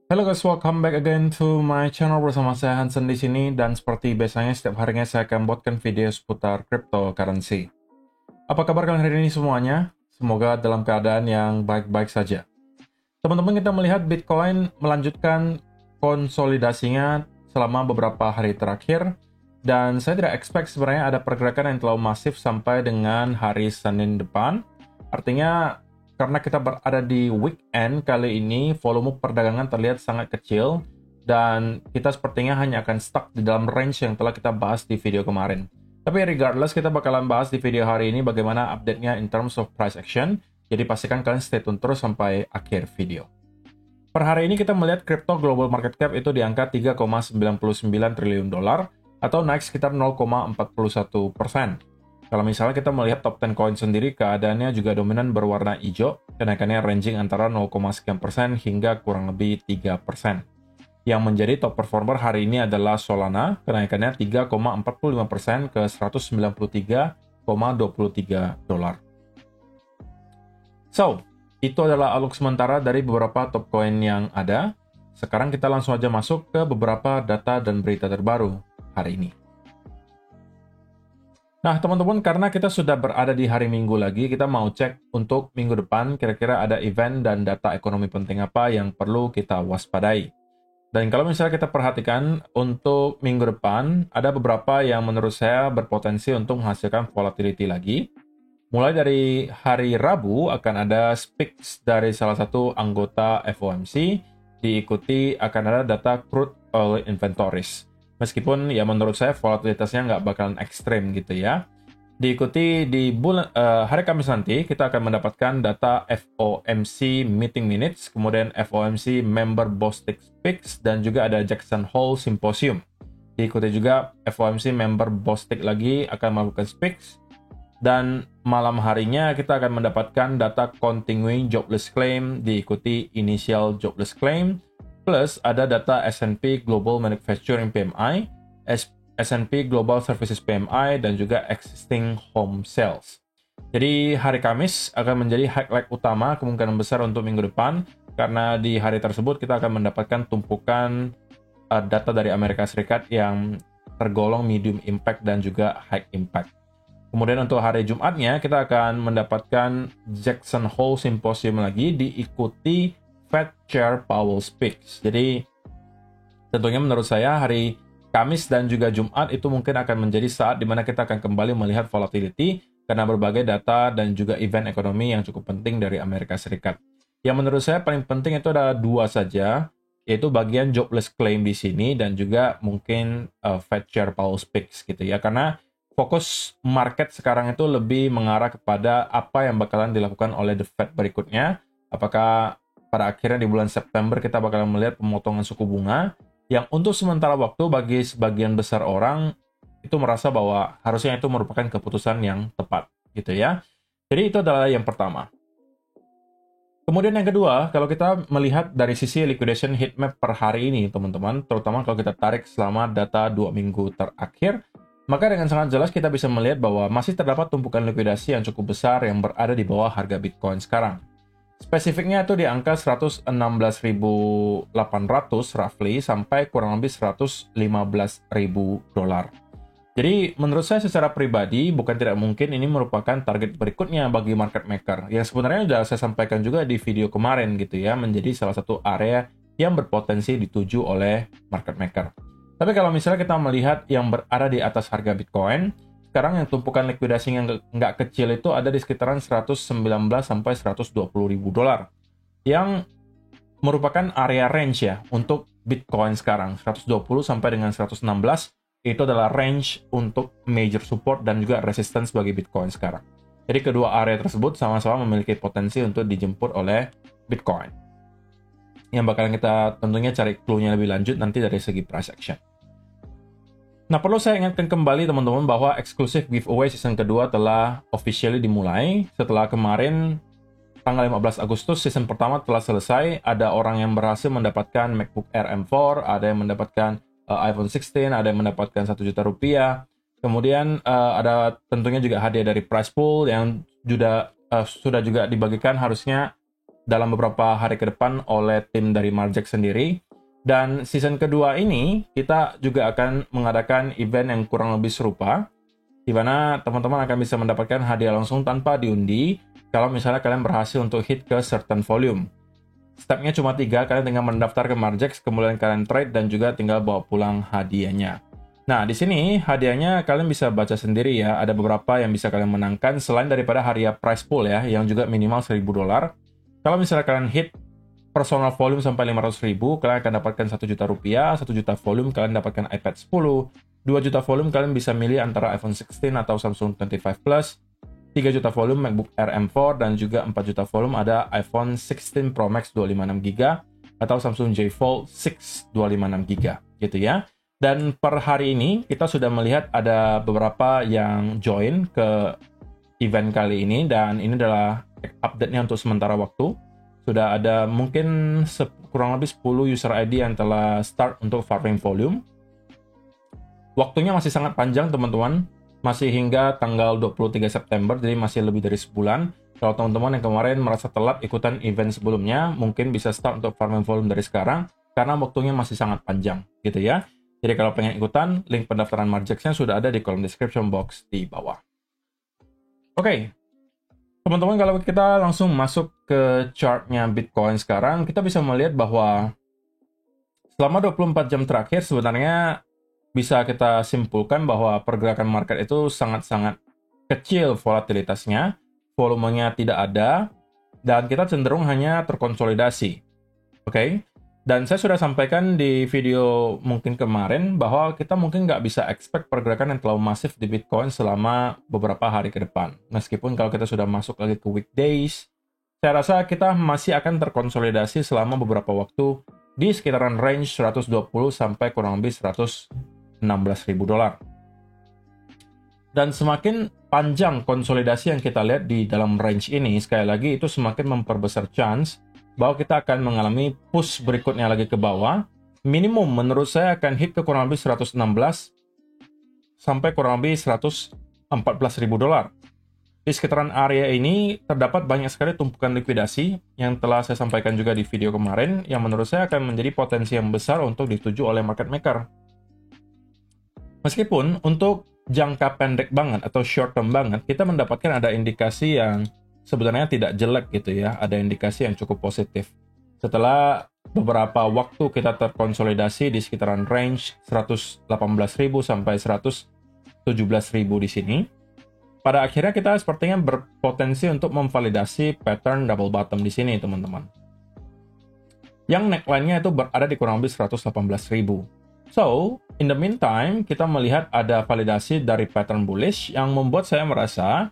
Hello guys, welcome back again to my channel bersama saya Hansen di sini, dan seperti biasanya setiap harinya saya akan buatkan video seputar cryptocurrency. Apa kabar kalian hari ini semuanya? Semoga dalam keadaan yang baik-baik saja. Teman-teman, kita melihat Bitcoin melanjutkan konsolidasinya selama beberapa hari terakhir, dan saya tidak expect sebenarnya ada pergerakan yang terlalu masif sampai dengan hari Senin depan. Artinya karena kita berada di weekend kali ini, volume perdagangan terlihat sangat kecil, dan kita sepertinya hanya akan stuck di dalam range yang telah kita bahas di video kemarin. Tapi regardless, kita bakalan bahas di video hari ini bagaimana update-nya in terms of price action, jadi pastikan kalian stay tune terus sampai akhir video. Per hari ini kita melihat crypto global market cap itu di angka 3,99 triliun dolar, atau naik sekitar 0,41%. Kalau misalnya kita melihat top 10 coin sendiri, keadaannya juga dominan berwarna hijau, kenaikannya ranging antara 0, sekian persen hingga kurang lebih 3%. Yang menjadi top performer hari ini adalah Solana, kenaikannya 3,45% ke 193,23 dolar. So, itu adalah outlook sementara dari beberapa top coin yang ada. Sekarang kita langsung aja masuk ke beberapa data dan berita terbaru hari ini. Nah, teman-teman, karena kita sudah berada di hari Minggu lagi, kita mau cek untuk minggu depan kira-kira ada event dan data ekonomi penting apa yang perlu kita waspadai. Dan kalau misalnya kita perhatikan untuk minggu depan, ada beberapa yang menurut saya berpotensi untuk menghasilkan volatility lagi. Mulai dari hari Rabu akan ada speaks dari salah satu anggota FOMC, diikuti akan ada data crude oil inventories. Meskipun ya menurut saya volatilitasnya nggak bakalan ekstrem gitu ya. Diikuti di hari Kamis nanti, kita akan mendapatkan data FOMC meeting minutes, kemudian FOMC member Bostic Speaks, dan juga ada Jackson Hole Symposium. Diikuti juga FOMC member Bostic lagi akan melakukan speaks, dan malam harinya kita akan mendapatkan data continuing jobless claim, diikuti initial jobless claim, plus ada data S&P Global Manufacturing PMI, S&P Global Services PMI, dan juga existing home sales. Jadi hari Kamis akan menjadi highlight utama kemungkinan besar untuk minggu depan, karena di hari tersebut kita akan mendapatkan tumpukan data dari Amerika Serikat yang tergolong medium impact dan juga high impact. Kemudian untuk hari Jumatnya kita akan mendapatkan Jackson Hole Symposium lagi, diikuti Fed Chair Powell Speaks. Jadi tentunya menurut saya hari Kamis dan juga Jumat itu mungkin akan menjadi saat di mana kita akan kembali melihat volatility karena berbagai data dan juga event ekonomi yang cukup penting dari Amerika Serikat. Yang menurut saya paling penting itu ada dua saja, yaitu bagian jobless claim di sini dan juga mungkin Fed Chair Powell Speaks gitu ya. Karena fokus market sekarang itu lebih mengarah kepada apa yang bakalan dilakukan oleh The Fed berikutnya. Apakah pada akhirnya di bulan September kita bakalan melihat pemotongan suku bunga yang untuk sementara waktu bagi sebagian besar orang itu merasa bahwa harusnya itu merupakan keputusan yang tepat gitu ya. Jadi itu adalah yang pertama. Kemudian yang kedua, kalau kita melihat dari sisi liquidation heatmap per hari ini teman-teman, terutama kalau kita tarik selama data 2 minggu terakhir, maka dengan sangat jelas kita bisa melihat bahwa masih terdapat tumpukan likuidasi yang cukup besar yang berada di bawah harga Bitcoin sekarang. Spesifiknya itu di angka 116.800 roughly sampai kurang lebih 115.000 dolar. Jadi menurut saya secara pribadi bukan tidak mungkin ini merupakan target berikutnya bagi market maker. Yang sebenarnya sudah saya sampaikan juga di video kemarin gitu ya, menjadi salah satu area yang berpotensi dituju oleh market maker. Tapi kalau misalnya kita melihat yang berada di atas harga Bitcoin, sekarang yang tumpukan likuidasi yang nggak kecil itu ada di sekitaran 119 sampai 120 ribu dolar, yang merupakan area range ya untuk Bitcoin sekarang. 120 sampai dengan 116 itu adalah range untuk major support dan juga resistance bagi Bitcoin sekarang. Jadi kedua area tersebut sama-sama memiliki potensi untuk dijemput oleh Bitcoin. Yang bakalan kita tentunya cari clue-nya lebih lanjut nanti dari segi price action. Nah, perlu saya ingatkan kembali teman-teman bahwa eksklusif giveaway season kedua telah officially dimulai. Setelah kemarin, tanggal 15 Agustus, season pertama telah selesai. Ada orang yang berhasil mendapatkan MacBook Air M4, ada yang mendapatkan iPhone 16, ada yang mendapatkan 1 juta rupiah. Kemudian ada tentunya juga hadiah dari prize pool yang sudah juga dibagikan harusnya dalam beberapa hari ke depan oleh tim dari Marjek sendiri. Dan season kedua ini, kita juga akan mengadakan event yang kurang lebih serupa, di mana teman-teman akan bisa mendapatkan hadiah langsung tanpa diundi, kalau misalnya kalian berhasil untuk hit ke certain volume. Stepnya cuma 3, kalian tinggal mendaftar ke Marjex, kemudian kalian trade, dan juga tinggal bawa pulang hadiahnya. Nah, di sini hadiahnya kalian bisa baca sendiri ya, ada beberapa yang bisa kalian menangkan, selain daripada hadiah prize pool ya, yang juga minimal $1.000. Kalau misalnya kalian hit personal volume sampai 500.000, kalian akan dapatkan 1 juta rupiah, 1 juta volume kalian dapatkan iPad 10, 2 juta volume kalian bisa milih antara iPhone 16 atau Samsung 25 Plus, 3 juta volume MacBook Air M4, dan juga 4 juta volume ada iPhone 16 Pro Max 256GB atau Samsung J Fold 6 256GB gitu ya. Dan per hari ini kita sudah melihat ada beberapa yang join ke event kali ini, dan ini adalah update-nya untuk sementara waktu. Sudah ada mungkin kurang lebih 10 user ID yang telah start untuk farming volume. Waktunya masih sangat panjang teman-teman, masih hingga tanggal 23 September, jadi masih lebih dari sebulan. Kalau teman-teman yang kemarin merasa telat ikutan event sebelumnya, mungkin bisa start untuk farming volume dari sekarang, karena waktunya masih sangat panjang, gitu ya. Jadi kalau pengen ikutan, link pendaftaran Marjex-nya sudah ada di kolom description box di bawah. Oke, teman-teman, kalau kita langsung masuk ke chart-nya Bitcoin sekarang, kita bisa melihat bahwa selama 24 jam terakhir sebenarnya bisa kita simpulkan bahwa pergerakan market itu sangat-sangat kecil volatilitasnya, volumenya tidak ada, dan kita cenderung hanya terkonsolidasi. Oke? Dan saya sudah sampaikan di video mungkin kemarin bahwa kita mungkin nggak bisa expect pergerakan yang terlalu masif di Bitcoin selama beberapa hari ke depan. Meskipun kalau kita sudah masuk lagi ke weekdays, saya rasa kita masih akan terkonsolidasi selama beberapa waktu di sekitaran range 120 sampai kurang lebih $116.000. Dan semakin panjang konsolidasi yang kita lihat di dalam range ini, sekali lagi itu semakin memperbesar chance bahwa kita akan mengalami push berikutnya lagi ke bawah. Minimum menurut saya akan hit ke kurang lebih 116 sampai kurang lebih $114.000. Di sekitaran area ini terdapat banyak sekali tumpukan likuidasi yang telah saya sampaikan juga di video kemarin, yang menurut saya akan menjadi potensi yang besar untuk dituju oleh market maker. Meskipun untuk jangka pendek banget atau short term banget, kita mendapatkan ada indikasi yang sebenarnya tidak jelek gitu ya, ada indikasi yang cukup positif. Setelah beberapa waktu kita terkonsolidasi di sekitaran range 118.000 sampai 117.000 di sini, pada akhirnya kita sepertinya berpotensi untuk memvalidasi pattern double bottom di sini, teman-teman. Yang neckline-nya itu berada di kurang lebih 118.000. So, in the meantime, kita melihat ada validasi dari pattern bullish yang membuat saya merasa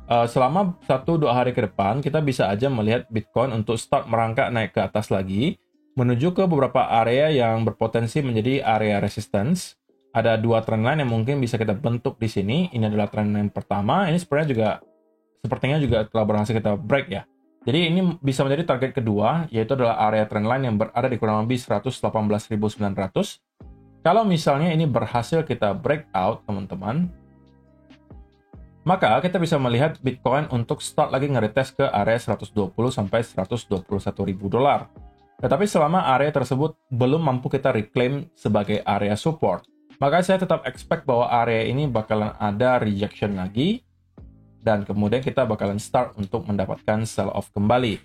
selama 1-2 hari ke depan, kita bisa aja melihat Bitcoin untuk start merangkak naik ke atas lagi, menuju ke beberapa area yang berpotensi menjadi area resistance. Ada 2 trendline yang mungkin bisa kita bentuk di sini. Ini adalah trendline pertama. Ini sepertinya juga telah berhasil kita break ya. Jadi ini bisa menjadi target kedua, yaitu adalah area trendline yang berada di kurang lebih 118.900. Kalau misalnya ini berhasil kita breakout, teman-teman, maka kita bisa melihat Bitcoin untuk start lagi nge-retest ke area 120 sampai $121.000. Tetapi selama area tersebut belum mampu kita reclaim sebagai area support, maka saya tetap expect bahwa area ini bakalan ada rejection lagi, dan kemudian kita bakalan start untuk mendapatkan sell off kembali.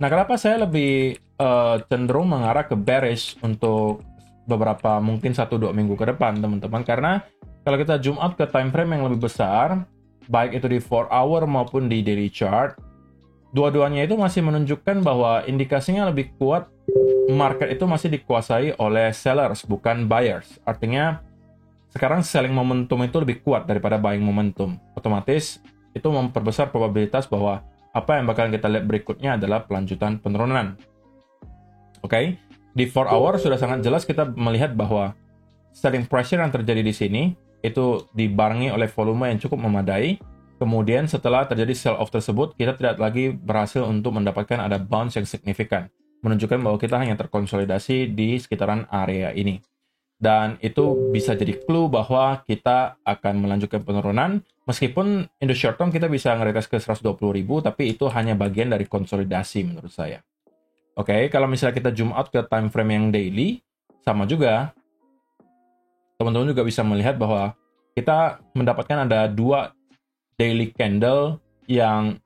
Nah, kenapa saya lebih cenderung mengarah ke bearish untuk beberapa mungkin 1-2 minggu ke depan, teman-teman? Karena kalau kita zoom out ke time frame yang lebih besar, baik itu di 4 hour maupun di daily chart, dua-duanya itu masih menunjukkan bahwa indikasinya lebih kuat market itu masih dikuasai oleh sellers, bukan buyers. Artinya, sekarang selling momentum itu lebih kuat daripada buying momentum. Otomatis, itu memperbesar probabilitas bahwa apa yang bakalan kita lihat berikutnya adalah pelanjutan penurunan. Oke? Di 4 hour sudah sangat jelas kita melihat bahwa selling pressure yang terjadi di sini itu dibarengi oleh volume yang cukup memadai. Kemudian setelah terjadi sell off tersebut, kita tidak lagi berhasil untuk mendapatkan ada bounce yang signifikan, menunjukkan bahwa kita hanya terkonsolidasi di sekitaran area ini. Dan itu bisa jadi clue bahwa kita akan melanjutkan penurunan, meskipun in the short term kita bisa nge-retest ke 120.000, tapi itu hanya bagian dari konsolidasi menurut saya. Oke, kalau misalnya kita zoom out ke time frame yang daily, sama juga. Teman-teman juga bisa melihat bahwa kita mendapatkan ada 2 daily candle yang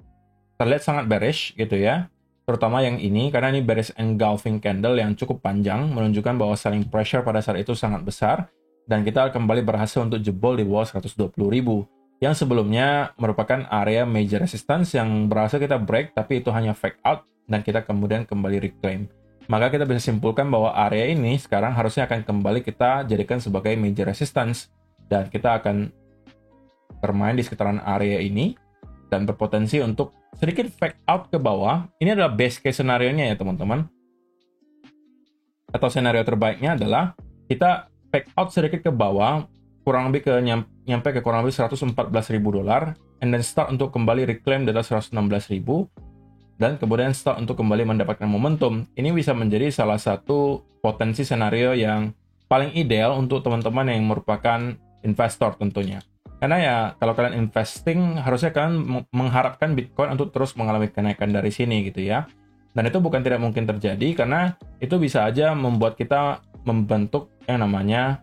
terlihat sangat bearish gitu ya. Terutama yang ini, karena ini bearish engulfing candle yang cukup panjang, menunjukkan bahwa selling pressure pada saat itu sangat besar, dan kita kembali berhasil untuk jebol di bawah 120.000, yang sebelumnya merupakan area major resistance yang berhasil kita break, tapi itu hanya fake out, dan kita kemudian kembali reclaim. Maka kita bisa simpulkan bahwa area ini sekarang harusnya akan kembali kita jadikan sebagai major resistance, dan kita akan bermain di sekitaran area ini, dan berpotensi untuk sedikit fake out ke bawah. Ini adalah best case scenario-nya ya teman-teman. Atau senario terbaiknya adalah kita fake out sedikit ke bawah, kurang lebih nyampe ke kurang lebih $114.000, and then start untuk kembali reclaim di atas 116.000, dan kemudian start untuk kembali mendapatkan momentum. Ini bisa menjadi salah satu potensi senario yang paling ideal untuk teman-teman yang merupakan investor tentunya. Karena ya, kalau kalian investing, harusnya kalian mengharapkan Bitcoin untuk terus mengalami kenaikan dari sini gitu ya. Dan itu bukan tidak mungkin terjadi, karena itu bisa aja membuat kita membentuk yang namanya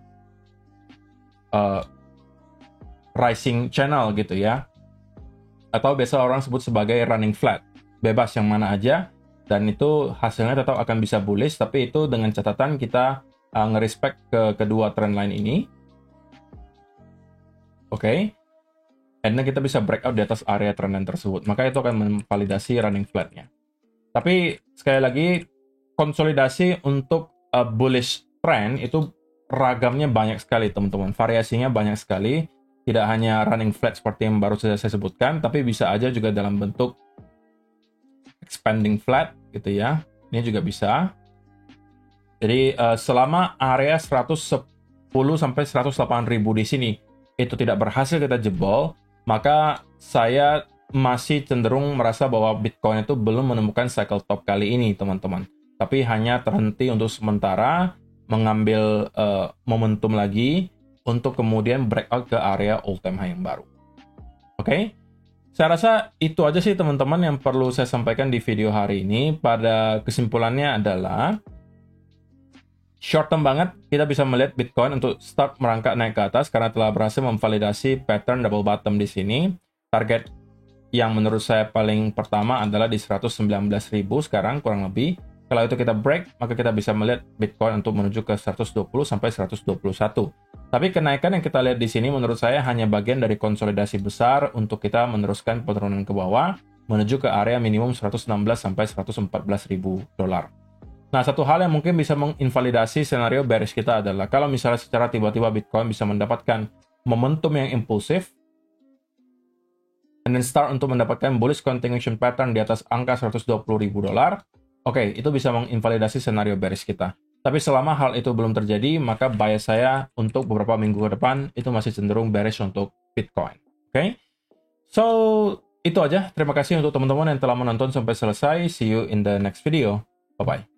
rising channel gitu ya. Atau biasa orang sebut sebagai running flat. Bebas yang mana aja, dan itu hasilnya tetap akan bisa bullish, tapi itu dengan catatan kita nge-respect ke kedua trendline ini. Oke, and then kita bisa breakout di atas area trendline tersebut. Maka itu akan memvalidasi running flat-nya. Tapi sekali lagi, konsolidasi untuk bullish trend itu ragamnya banyak sekali teman-teman. Variasinya banyak sekali. Tidak hanya running flat seperti yang baru saja saya sebutkan, tapi bisa aja juga dalam bentuk expanding flat gitu ya. Ini juga bisa. Jadi selama area 110 sampai 108.000 di sini itu tidak berhasil kita jebol, maka saya masih cenderung merasa bahwa Bitcoin itu belum menemukan cycle top kali ini, teman-teman. Tapi hanya terhenti untuk sementara, mengambil momentum lagi, untuk kemudian breakout ke area all-time high yang baru. Oke? Saya rasa itu aja sih, teman-teman, yang perlu saya sampaikan di video hari ini. Pada kesimpulannya adalah, short term banget, kita bisa melihat Bitcoin untuk start merangkak naik ke atas karena telah berhasil memvalidasi pattern double bottom di sini. Target yang menurut saya paling pertama adalah di 119.000 sekarang kurang lebih. Kalau itu kita break, maka kita bisa melihat Bitcoin untuk menuju ke 120 sampai 121. Tapi kenaikan yang kita lihat di sini menurut saya hanya bagian dari konsolidasi besar untuk kita meneruskan penurunan ke bawah menuju ke area minimum 116 sampai 114.000 dolar. Nah, satu hal yang mungkin bisa menginvalidasi senario bearish kita adalah kalau misalnya secara tiba-tiba Bitcoin bisa mendapatkan momentum yang impulsif, and then start untuk mendapatkan bullish continuation pattern di atas angka 120.000 dolar, oke, itu bisa menginvalidasi senario bearish kita. Tapi selama hal itu belum terjadi, maka bias saya untuk beberapa minggu ke depan itu masih cenderung bearish untuk Bitcoin. Oke? So, itu aja. Terima kasih untuk teman-teman yang telah menonton sampai selesai. See you in the next video. Bye-bye.